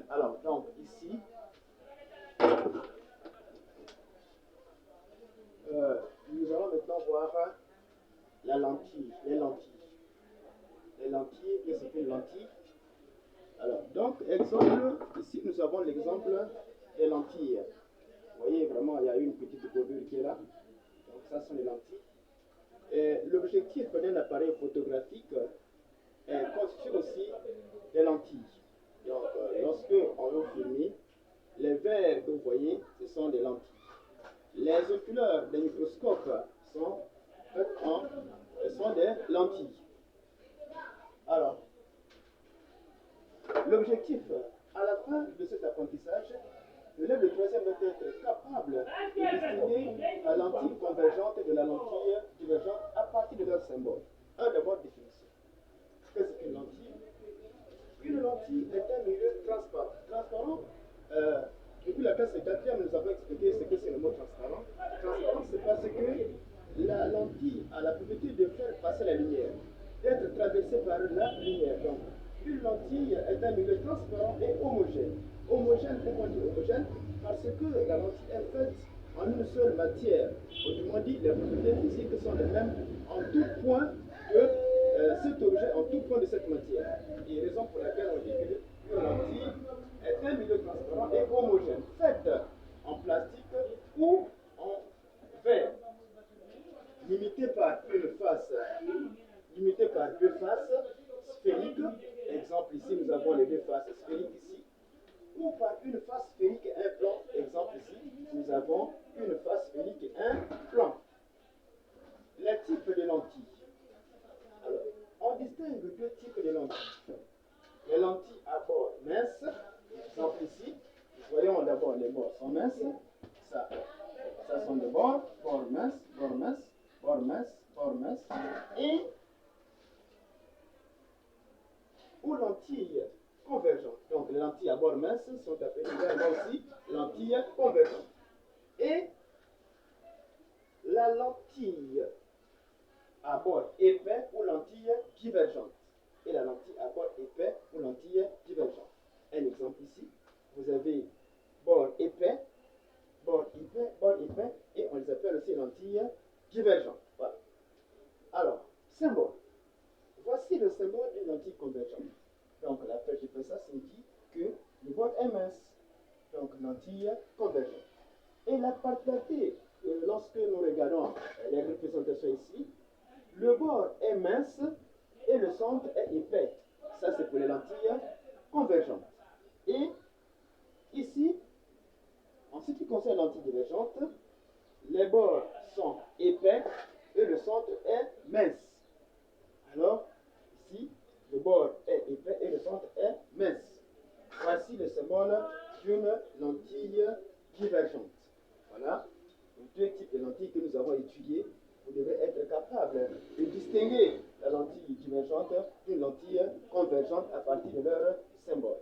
Alors, donc ici, nous allons maintenant voir la lentille, les lentilles. Les lentilles, qu'est-ce que c'est une lentille? Alors, donc, exemple, ici nous avons l'exemple des lentilles. Vous voyez vraiment, il y a une petite bordure qui est là. Donc, ça sont les lentilles. Et l'objectif d'un appareil photographique constitue aussi des lentilles. Donc, lorsque on veut filmer, les verres que vous voyez, ce sont des lentilles. Les oculaires des microscopes sont des lentilles. Alors, l'objectif, à la fin de cet apprentissage, l'élève de troisième doit être capable de distinguer la lentille convergente de la lentille divergente à partir de leur symbole. Un d'abord, définition. Qu'est-ce qu'une lentille? Une lentille est un milieu transparent. Transparent, depuis la classe de quatrième, nous avons expliqué ce que c'est le mot transparent. Transparent, c'est parce que la lentille a la propriété de faire passer la lumière, d'être traversée par la lumière. Donc, une lentille est un milieu transparent et homogène. Homogène, pourquoi on dit homogène? Parce que la lentille est faite en une seule matière. Autrement dit, les propriétés physiques sont les mêmes en tout point de cet objet, en tout point de cette matière. Et raison pour laquelle on dit que une lentille est un milieu transparent et homogène, faite en plastique ou en verre, limité par une face, limité par deux faces sphériques. Exemple ici, nous avons les deux faces sphériques ici, ou par une face sphérique et un plan. Exemple ici, nous avons une face sphérique et un plan. Les types de lentilles. Alors, on distingue deux types de lentilles. Les lentilles à bord mince, exemple ici, voyons d'abord les bords sont minces. Ça sont des bords minces, bords minces, bords minces, bords minces. Et ou lentilles convergentes. Donc les lentilles à bord mince sont appelées également aussi lentilles convergentes. Et la lentille à bord épais ou lentille divergente. Et la lentille à bord épais ou lentille divergente. Un exemple ici, vous avez bord épais, et on les appelle aussi lentilles divergentes. Voilà. Alors, symbole. Voici le symbole d'une lentille convergente. Donc la flèche de ça signifie que le bord est mince. Donc lentille convergente. Et la particularité, lorsque nous regardons les représentations ici, le bord est mince et le centre est épais. Ça, c'est pour les lentilles convergentes. Et ici, en ce qui concerne les lentilles divergentes, les bords sont épais et le centre est mince. Alors, ici, le bord est épais et le centre est mince. Voici le symbole d'une lentille divergente. Voilà les deux types de lentilles que nous avons étudiés. Vous devrez être capable de distinguer la lentille divergente d'une lentille convergente à partir de leur symbole.